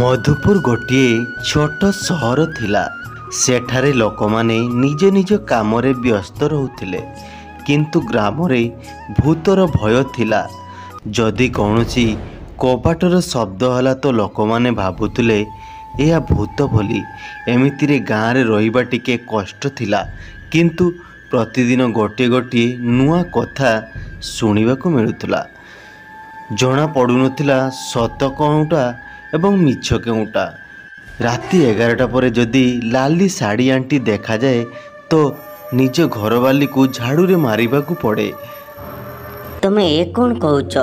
ମଧୁପୁର ଗୋଟିଏ ଛୋଟ ସହର ଥିଲା। ସେଠାରେ ଲୋକମାନେ ନିଜ ନିଜ କାମରେ ବ୍ୟସ୍ତ ରହୁଥିଲେ, କିନ୍ତୁ ଗ୍ରାମରେ ଭୂତର ଭୟ ଥିଲା। ଯଦି କୌଣସି କବାଟର ଶବ୍ଦ ହେଲା ତ ଲୋକମାନେ ଭାବୁଥିଲେ ଏହା ଭୂତ ବୋଲି। ଏମିତିରେ ଗାଁରେ ରହିବା ଟିକେ କଷ୍ଟ ଥିଲା, କିନ୍ତୁ ପ୍ରତିଦିନ ଗୋଟିଏ ଗୋଟିଏ ନୂଆ କଥା ଶୁଣିବାକୁ ମିଳୁଥିଲା। ଜଣା ପଡ଼ୁନଥିଲା ସତ କେଉଁଟା ଏବଂ ମିଛ କେଉଁଟା। ରାତି 11ଟା ପରେ ଯଦି ଲାଲି ଶାଢ଼ୀ ଆଣ୍ଟି ଦେଖାଯାଏ ତ ନିଜ ଘରବାଲିକୁ ଝାଡ଼ୁରେ ମାରିବାକୁ ପଡ଼େ। ତମେ ଏ କ'ଣ କହୁଛ?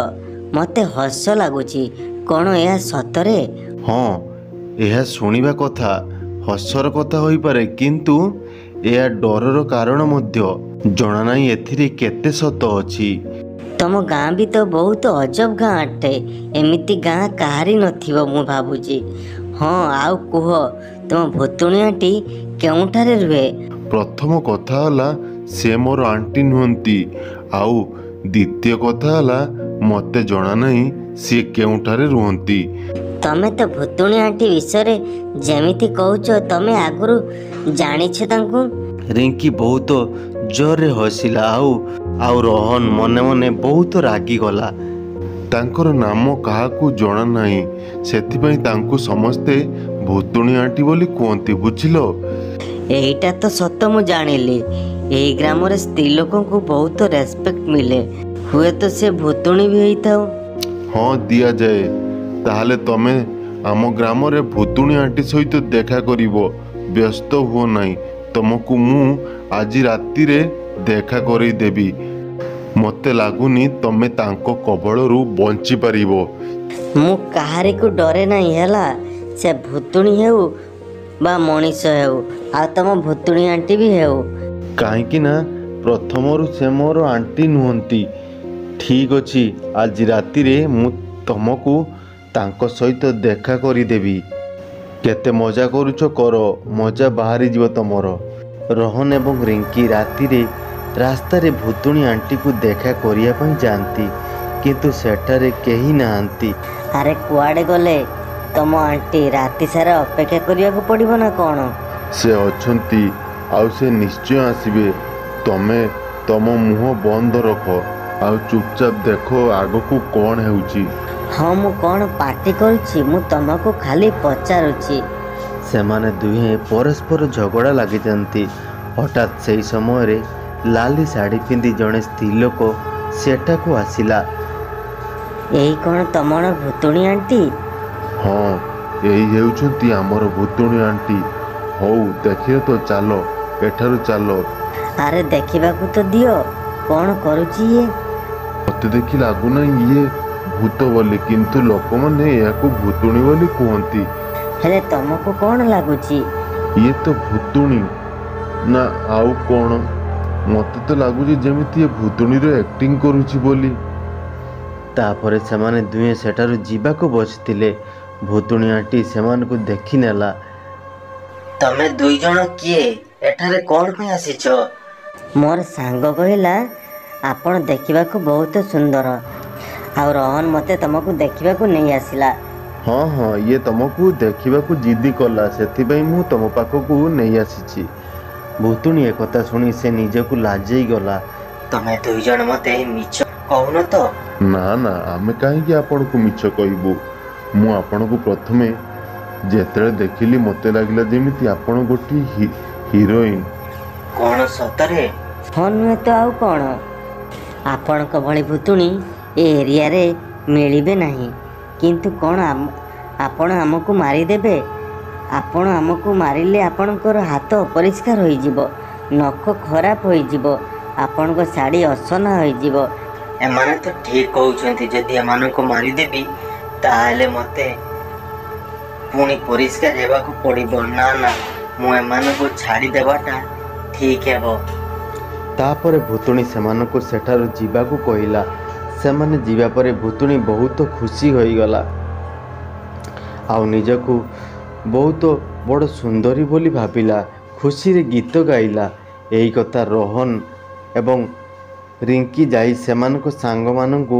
ମୋତେ ହସ ଲାଗୁଛି। କ'ଣ ଏହା ସତରେ? ହଁ, ଏହା ଶୁଣିବା କଥା, ହସର କଥା ହୋଇପାରେ, କିନ୍ତୁ ଏହା ଡରର କାରଣ ମଧ୍ୟ। ଜଣାନାହିଁ ଏଥିରେ କେତେ ସତ ଅଛି। ତମ ଗାଁ ବି ତ ବହୁତ ଅଜବ ଗାଁ ଅଟେ। ଏମିତି ଗାଁ କାହାରି ନଥିବ ମୁଁ ଭାବୁଛି। ହଁ, ଆଉ କୁହ, ତମ ଭୁତୁଣୀ ଆଣ୍ଟି କେଉଁଠାରେ ରୁହେ? ପ୍ରଥମ କଥା ହେଲା ସେ ମୋର ଆଣ୍ଟି ନୁହନ୍ତି, ଆଉ ଦ୍ୱିତୀୟ କଥା ହେଲା ମୋତେ ଜଣାନାହିଁ ସିଏ କେଉଁଠାରେ ରୁହନ୍ତି। ତମେ ତ ଭୁତୁଣୀ ଆଣ୍ଟି ବିଷୟରେ ଯେମିତି କହୁଛ, ତମେ ଆଗରୁ ଜାଣିଛ ତାଙ୍କୁ? ରିଙ୍କି ବହୁତ ଜୋରରେ ହସିଲା ଆଉ ରୋହନ ମନେ ମନେ ବହୁତ ରାଗିଗଲା। ତାଙ୍କର ନାମ କାହାକୁ ଜଣା ନାହିଁ, ସେଥିପାଇଁ ତାଙ୍କୁ ସମସ୍ତେ ଭୁତୁଣୀ ଆଣ୍ଟି ବୋଲି କୁହନ୍ତି, ବୁଝିଲ? ଏଇଟା ତ ସତ, ମୁଁ ଜାଣିଲି। ଏହି ଗ୍ରାମରେ ସ୍ତ୍ରୀ ଲୋକଙ୍କୁ ବହୁତ ରେସ୍ପେକ୍ଟ ମିଳେ। ହୁଏତ ସେ ଭୁତୁଣୀ ବି ହେଇଥାଉ। ହଁ, ଦିଆଯାଏ। ତାହେଲେ ତମେ ଆମ ଗ୍ରାମରେ ଭୁତୁଣୀ ଆଣ୍ଟି ସହିତ ଦେଖା କରିବ। ବ୍ୟସ୍ତ ହୁଅ ନାହିଁ, ତମକୁ ମୁଁ ଆଜି ରାତିରେ ଦେଖା କରେଇଦେବି। ମୋତେ ଲାଗୁନି ତମେ ତାଙ୍କ କବଳରୁ ବଞ୍ଚିପାରିବ। ମୁଁ କାହାରିକୁ ଡରେ ନାହିଁ, ହେଲା? ସେ ଭୁତୁଣୀ ହେଉ ବା ମଣିଷ ହେଉ, ଆଉ ତମ ଭୁତୁଣୀ ଆଣ୍ଟି ବି ହେଉ। କାହିଁକି ନା ପ୍ରଥମରୁ ସେ ମୋର ଆଣ୍ଟି ନୁହନ୍ତି। ଠିକ୍ ଅଛି, ଆଜି ରାତିରେ ମୁଁ ତମକୁ ତାଙ୍କ ସହିତ ଦେଖା କରିଦେବି। କେତେ ମଜା କରୁଛ କର, ମଜା ବାହାରିଯିବ ତମର। ରୋହନ ଏବଂ ରିଙ୍କି ରାତିରେ ରାସ୍ତାରେ ଭୁତୁଣୀ ଆଣ୍ଟିକୁ ଦେଖା କରିବା ପାଇଁ ଯାଆନ୍ତି, କିନ୍ତୁ ସେଠାରେ କେହି ନାହାନ୍ତି। ଆରେ କୁଆଡ଼େ ଗଲେ ତମ ଆଣ୍ଟି? ରାତି ସାରା ଅପେକ୍ଷା କରିବାକୁ ପଡ଼ିବ ନା କ'ଣ? ସେ ଅଛନ୍ତି, ଆଉ ସେ ନିଶ୍ଚୟ ଆସିବେ। ତମେ ତମ ମୁହଁ ବନ୍ଦ ରଖ ଆଉ ଚୁପଚାପ ଦେଖ ଆଗକୁ କ'ଣ ହେଉଛି। ହଁ, ମୁଁ କ'ଣ ପାଟି କରୁଛି? ମୁଁ ତମକୁ ଖାଲି ପଚାରୁଛି। ସେମାନେ ଦୁହେଁ ପରସ୍ପର ଝଗଡ଼ା ଲାଗିଯାନ୍ତି। ହଠାତ୍ ସେହି ସମୟରେ ଲାଲି ଶାଢ଼ୀ ପିନ୍ଧି ଜଣେ ସ୍ତ୍ରୀ ଲୋକ ସେଠାକୁ ଆସିଲା। ଏଇ କ'ଣ ତମର ଭୁତୁଣୀ ଆଣ୍ଟି? ହଁ, ଏଇ ହେଉଛନ୍ତି ଆମର ଭୁତୁଣୀ ଆଣ୍ଟି। ହଉ ଦେଖିବ ତ, ଚାଲ ଏଠାରୁ ଚାଲ। ଆରେ ଦେଖିବାକୁ ତ ଦିଅ, କ'ଣ କରୁଛି ଇଏ? ମୋତେ ଦେଖି ଲାଗୁନାହିଁ ଇଏ ଭୂତ ବୋଲି, କିନ୍ତୁ ଲୋକମାନେ ଏହାକୁ ଭୁତୁଣୀ ବୋଲି କୁହନ୍ତି। ହେଲେ ତମକୁ କ'ଣ ଲାଗୁଛି? ଇଏ ତ ଭୁତୁଣୀ ନା ଆଉ କ'ଣ? ମୋତେ ତ ଲାଗୁଛି ଯେମିତି ଏ ଭୁତୁଣୀର ଆକ୍ଟିଂ କରୁଛି ବୋଲି। ତାପରେ ସେମାନେ ଦୁହେଁ ସେଠାରୁ ଯିବାକୁ ବସିଥିଲେ। ଭୁତୁଣୀ ଆଣ୍ଟି ସେମାନଙ୍କୁ ଦେଖିନେଲା। ତମେ ଦୁଇ ଜଣ କିଏ? ଏଠାରେ କ'ଣ ପାଇଁ ଆସିଛ? ମୋର ସାଙ୍ଗ କହିଲା ଆପଣ ଦେଖିବାକୁ ବହୁତ ସୁନ୍ଦର, ଆଉ ରୋହନ ମୋତେ ତମକୁ ଦେଖିବାକୁ ନେଇ ଆସିଲା। ହଁ ହଁ, ଇଏ ତମକୁ ଦେଖିବାକୁ ଜିଦି କଲା, ସେଥିପାଇଁ ମୁଁ ତମ ପାଖକୁ ନେଇ ଆସିଛି। ଭୁତୁଣୀ ଏକଥା ଶୁଣି ସେ ନିଜକୁ ଲାଜେଇ ଗଲା। ତମେ ଦୁଇ ଜଣ ମୋତେ ମିଛ କହୁନ ତ? ନା ନା, ଆମେ କାହିଁକି ଆପଣଙ୍କୁ ମିଛ କହିବୁ? ମୁଁ ଆପଣଙ୍କୁ ପ୍ରଥମେ ଯେତେବେଳେ ଦେଖିଲି ମୋତେ ଲାଗିଲା ଯେମିତି ଆପଣ ଗୋଟିଏ ହିରୋଇନ୍। କ'ଣ ସତରେ? ହଁ, ନୁହେଁ ତ ଆଉ କ'ଣ? ଆପଣଙ୍କ ଭଳି ଭୁତୁଣୀ ଏ ଏରିଆରେ ମିଳିବେ ନାହିଁ। କିନ୍ତୁ କ'ଣ ଆପଣ ଆମକୁ ମାରିଦେବେ? ଆପଣ ଆମକୁ ମାରିଲେ ଆପଣଙ୍କର ହାତ ଅପରିଷ୍କାର ହୋଇଯିବ, ନଖ ଖରାପ ହୋଇଯିବ, ଆପଣଙ୍କ ଶାଢ଼ୀ ଅସନା ହୋଇଯିବ। ଏମାନେ ତ ଠିକ୍ କହୁଛନ୍ତି। ଯଦି ଏମାନଙ୍କୁ ମାରିଦେବି ତାହେଲେ ମୋତେ ପୁଣି ପରିଷ୍କାର ହେବାକୁ ପଡ଼ିବ। ନା ନା, ମୁଁ ଏମାନଙ୍କୁ ଛାଡ଼ିଦେବାଟା ଠିକ୍ ହେବ। ତାପରେ ଭୁତୁଣୀ ସେମାନଙ୍କୁ ସେଠାରୁ ଯିବାକୁ କହିଲା। ସେମାନେ ଯିବା ପରେ ଭୁତୁଣୀ ବହୁତ ଖୁସି ହୋଇଗଲା ଆଉ ନିଜକୁ ବହୁତ ବଡ଼ ସୁନ୍ଦରୀ ବୋଲି ଭାବିଲା। ଖୁସିରେ ଗୀତ ଗାଇଲା। ଏହି କଥା ରୋହନ ଏବଂ ରିଙ୍କି ଯାଇ ସେମାନଙ୍କ ସାଙ୍ଗମାନଙ୍କୁ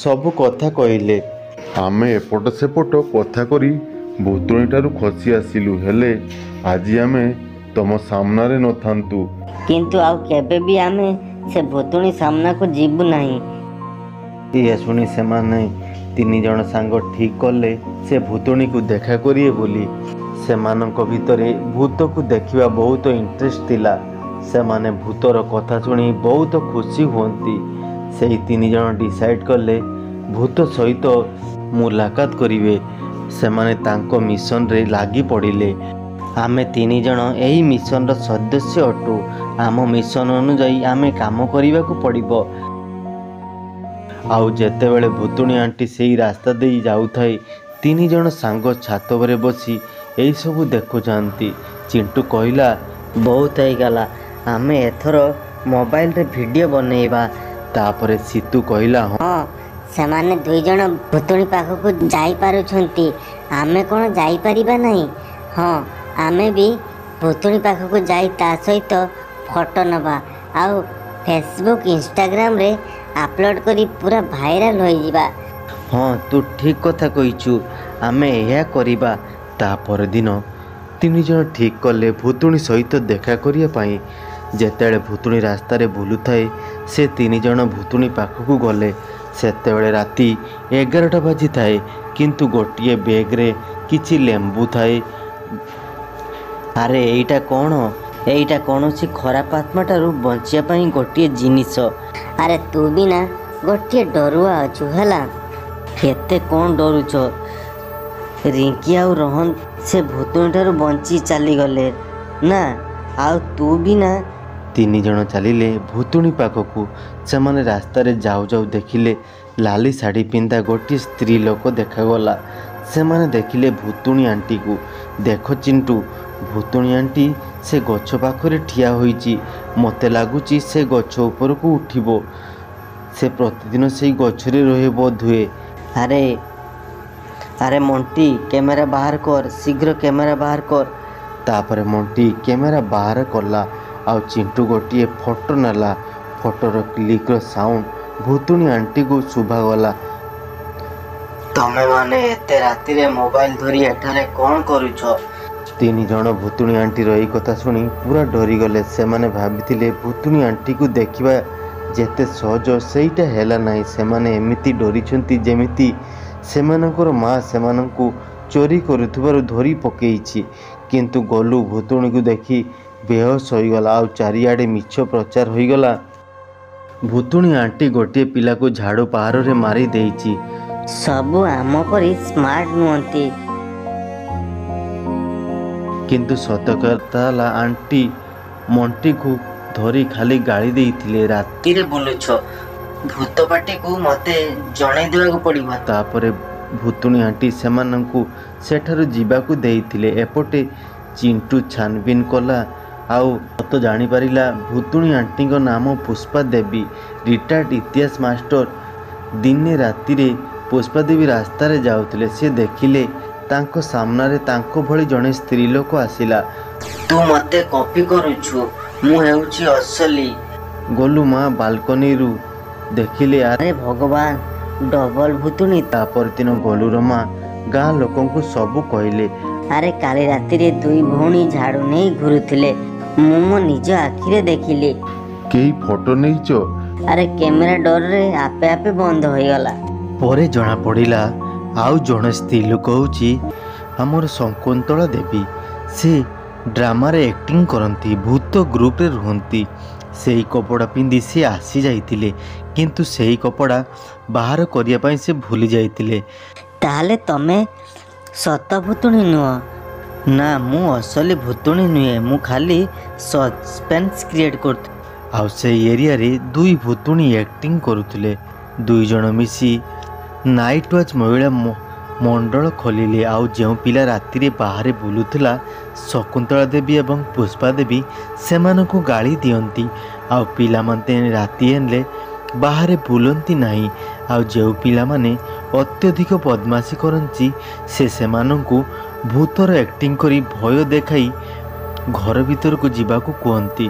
ସବୁ କଥା କହିଲେ। ଆମେ ଏପଟ ସେପଟ କଥା କରି ଭୁତୁଣୀଠାରୁ ଖସି ଆସିଲୁ, ହେଲେ ଆଜି ଆମେ ତମ ସାମ୍ନାରେ ନଥାନ୍ତୁ। କିନ୍ତୁ ଆଉ କେବେ ବି ଆମେ ସେ ଭୁତୁଣୀ ସାମ୍ନାକୁ ଯିବୁ ନାହିଁ। ଇଏ ଶୁଣି ସେମାନେ 3 ଜଣ ସାଙ୍ଗ ଠିକ୍ କଲେ ସେ ଭୁତୁଣୀକୁ ଦେଖା କରିବେ ବୋଲି। ସେମାନଙ୍କ ଭିତରେ ଭୂତକୁ ଦେଖିବା ବହୁତ ଇଣ୍ଟରେଷ୍ଟ ଥିଲା। ସେମାନେ ଭୂତର କଥା ଶୁଣି ବହୁତ ଖୁସି ହୁଅନ୍ତି। ସେଇ 3 ଜଣ ଡିସାଇଡ୍ କଲେ ଭୂତ ସହିତ ମୁଲାକାତ କରିବେ। ସେମାନେ ତାଙ୍କ ମିଶନରେ ଲାଗି ପଡ଼ିଲେ। ଆମେ 3 ଜଣ ଏହି ମିଶନର ସଦସ୍ୟ ଅଟୁ। ଆମ ମିଶନ ଅନୁଯାୟୀ ଆମେ କାମ କରିବାକୁ ପଡ଼ିବ। ଆଉ ଯେତେବେଳେ ଭୁତୁଣୀ ଆଣ୍ଟି ସେଇ ରାସ୍ତା ଦେଇ ଯାଉଥାଏ, 3 ଜଣ ସାଙ୍ଗ ଛାତ ଉପରେ ବସି ଏଇସବୁ ଦେଖୁଥାନ୍ତି। ଚିଣ୍ଟୁ କହିଲା, ବହୁତ ହେଇଗଲା, ଆମେ ଏଥର ମୋବାଇଲରେ ଭିଡ଼ିଓ ବନେଇବା। ତାପରେ ସିତୁ କହିଲା, ହଁ, ସେମାନେ 2 ଜଣ ଭୁତୁଣୀ ପାଖକୁ ଯାଇପାରୁଛନ୍ତି, ଆମେ କ'ଣ ଯାଇପାରିବା ନାହିଁ? ହଁ, ଆମେ ବି ଭୁତୁଣୀ ପାଖକୁ ଯାଇ ତା ସହିତ ଫଟୋ ନେବା ଆଉ ଫେସବୁକ୍ ଇନଷ୍ଟାଗ୍ରାମରେ ଆପଲୋଡ଼ କରି ପୁରା ଭାଇରାଲ ହୋଇଯିବା। ହଁ, ତୁ ଠିକ୍ କଥା କହିଛୁ, ଆମେ ଏହା କରିବା। ତା ପରଦିନ 3 ଜଣ ଠିକ୍ କଲେ ଭୁତୁଣୀ ସହିତ ଦେଖା କରିବା ପାଇଁ। ଯେତେବେଳେ ଭୁତୁଣୀ ରାସ୍ତାରେ ବୁଲୁଥାଏ, ସେ 3 ଜଣ ଭୁତୁଣୀ ପାଖକୁ ଗଲେ। ସେତେବେଳେ ରାତି 11ଟା ବାଜିଥାଏ, କିନ୍ତୁ ଗୋଟିଏ ବ୍ୟାଗରେ କିଛି ଲେମ୍ବୁ ଥାଏ। ଆରେ ଏଇଟା କ'ଣ? ଏଇଟା କୌଣସି ଖରାପ ଆତ୍ମାଠାରୁ ବଞ୍ଚିବା ପାଇଁ ଗୋଟିଏ ଜିନିଷ। ଆରେ ତୁ ବି ନା ଗୋଟିଏ ଡରୁଆ ଅଛୁ ହେଲା। କେତେ କ'ଣ ଡରୁଛ? ରିଙ୍କି ଆଉ ରୋହନ ସେ ଭୁତୁଣୀଠାରୁ ବଞ୍ଚି ଚାଲିଗଲେ ନା, ଆଉ ତୁ ବି ନା। 3 ଜଣ ଚାଲିଲେ ଭୁତୁଣୀ ପାଖକୁ। ସେମାନେ ରାସ୍ତାରେ ଯାଉ ଯାଉ ଦେଖିଲେ ଲାଲି ଶାଢ଼ୀ ପିନ୍ଧା ଗୋଟିଏ ସ୍ତ୍ରୀ ଲୋକ ଦେଖାଗଲା। ସେମାନେ ଦେଖିଲେ ଭୁତୁଣୀ ଆଣ୍ଟିକୁ। ଦେଖ ଚିଣ୍ଟୁ, ଭୁତୁଣୀ ଆଣ୍ଟି ସେ ଗଛ ପାଖରେ ଠିଆ ହୋଇଛି। ମୋତେ ଲାଗୁଛି ସେ ଗଛ ଉପରକୁ ଉଠିବ। ସେ ପ୍ରତିଦିନ ସେଇ ଗଛରେ ରହେ ବୋଧହୁଏ। ଆରେ ମଣ୍ଟି, କ୍ୟାମେରା ବାହାର କର, ଶୀଘ୍ର କ୍ୟାମେରା ବାହାର କର। ତାପରେ ମଣ୍ଟି କ୍ୟାମେରା ବାହାର କଲା ଆଉ ଚିଣ୍ଟୁ ଗୋଟିଏ ଫଟୋ ନେଲା। ଫଟୋର କ୍ଲିକ୍ର ସାଉଣ୍ଡ ଭୁତୁଣୀ ଆଣ୍ଟିକୁ ଶୁଭାଗଲା। ତମେମାନେ ଏତେ ରାତିରେ ମୋବାଇଲ ଧରି ଏଠାରେ କ'ଣ କରୁଛ? 3 ଜଣ ଭୁତୁଣୀ ଆଣ୍ଟିର ଏହି କଥା ଶୁଣି ପୁରା ଡରିଗଲେ। ସେମାନେ ଭାବିଥିଲେ ଭୁତୁଣୀ ଆଣ୍ଟିକୁ ଦେଖିବା ଯେତେ ସହଜ ସେଇଟା ହେଲା ନାହିଁ। ସେମାନେ ଏମିତି ଡରିଛନ୍ତି ଯେମିତି ସେମାନଙ୍କର ମା ସେମାନଙ୍କୁ ଚୋରି କରୁଥିବାରୁ ଧରି ପକେଇଛି। କିନ୍ତୁ ଗଲୁ ଭୁତୁଣୀକୁ ଦେଖି ବେହୋସ ହୋଇଗଲା ଆଉ ଚାରିଆଡ଼େ ମିଛ ପ୍ରଚାର ହୋଇଗଲା। ଭୁତୁଣୀ ଆଣ୍ଟି ଗୋଟିଏ ପିଲାକୁ ଝାଡ଼ୁ ପାହାରରେ ମାରି ଦେଇଛି। ସବୁ ଆମ ପରି ସ୍ମାର୍ଟ ନୁହନ୍ତି। କିନ୍ତୁ ସତ କଥା ହେଲା ଆଣ୍ଟି ମଣ୍ଟିକୁ ଧରି ଖାଲି ଗାଳି ଦେଇଥିଲେ। ରାତିରେ ବୁଲୁଛ, ଭୂତ ପାଟିକୁ ମୋତେ ଜଣେଇ ଦେବାକୁ ପଡ଼ିବ। ତାପରେ ଭୁତୁଣୀ ଆଣ୍ଟି ସେମାନଙ୍କୁ ସେଠାରୁ ଯିବାକୁ ଦେଇଥିଲେ। ଏପଟେ ଚିଣ୍ଟୁ ଛାନବିନ କଲା ଆଉ ସତ ଜାଣିପାରିଲା ଭୁତୁଣୀ ଆଣ୍ଟିଙ୍କ ନାମ ପୁଷ୍ପା ଦେବୀ, ରିଟାୟାର୍ଡ ଇତିହାସ ମାଷ୍ଟର। ଦିନେ ରାତିରେ ପୁଷ୍ପା ଦେବୀ ରାସ୍ତାରେ ଯାଉଥିଲେ। ସେ ଦେଖିଲେ ତାଙ୍କ ସାମ୍ନାରେ ତାଙ୍କ ଭଳି ଜଣେ ସ୍ତ୍ରୀ ଲୋକ ଆସିଲା। ତୁ ମୋତେ କପି କରୁଛୁ, ମୁଁ ହେଉଛି ଅସଲି। ଗୋଲୁ ମା ବାଲକନିରୁ ଦେଖିଲେ। ଆରେ ଭଗବାନ, ଡବଲ ଭୁତୁଣୀ। ତାପରଦିନ ଗୋଲୁର ମା ଗାଁ ଲୋକଙ୍କୁ ସବୁ କହିଲେ। ଆରେ କାଲି ରାତିରେ 2 ଭଉଣୀ ଝାଡ଼ୁ ନେଇ ଘୁରୁଥିଲେ, ମୁଁ ମୋ ନିଜ ଆଖିରେ ଦେଖିଲି। କେହି ଫଟୋ ନେଇଛ? ଆରେ କ୍ୟାମେରା ଡରରେ ଆପେ ଆପେ ବନ୍ଦ ହୋଇଗଲା। ପରେ ଜଣାପଡ଼ିଲା ଆଉ ଜଣେ ସ୍ତ୍ରୀ ଲୋକ ହେଉଛି ଆମର ଶକୁନ୍ତଳା ଦେବୀ। ସେ ଡ୍ରାମାରେ ଆକ୍ଟିଂ କରନ୍ତି, ଭୂତ ଗ୍ରୁପରେ ରୁହନ୍ତି। ସେହି କପଡ଼ା ପିନ୍ଧି ସେ ଆସିଯାଇଥିଲେ, କିନ୍ତୁ ସେହି କପଡ଼ା ବାହାର କରିବା ପାଇଁ ସେ ଭୁଲି ଯାଇଥିଲେ। ତାହେଲେ ତମେ ସତ ଭୁତୁଣୀ ନୁହଁ? ନା, ମୁଁ ଅସଲି ଭୁତୁଣୀ ନୁହେଁ, ମୁଁ ଖାଲି ସସ୍ପେନ୍ସ କ୍ରିଏଟ୍ କରୁଥିଲି। ଆଉ ସେଇ ଏରିଆରେ 2 ଭୁତୁଣୀ ଆକ୍ଟିଂ କରୁଥିଲେ। 2 ଜଣ ମିଶି ନାଇଟ୍ ୱାଚ୍ ମହିଳା ମଣ୍ଡଳ ଖୋଲିଲେ। ଆଉ ଯେଉଁ ପିଲା ରାତିରେ ବାହାରେ ବୁଲୁଥିଲା, ଶକୁନ୍ତଳା ଦେବୀ ଏବଂ ପୁଷ୍ପା ଦେବୀ ସେମାନଙ୍କୁ ଗାଳି ଦିଅନ୍ତି। ଆଉ ପିଲାମାନେ ରାତି ହେଲେ ବାହାରେ ବୁଲନ୍ତି ନାହିଁ। ଆଉ ଯେଉଁ ପିଲାମାନେ ଅତ୍ୟଧିକ ବଦମାସି କରନ୍ତି ସେମାନଙ୍କୁ ଭୂତର ଆକ୍ଟିଂ କରି ଭୟ ଦେଖାଇ ଘର ଭିତରକୁ ଯିବାକୁ କୁହନ୍ତି।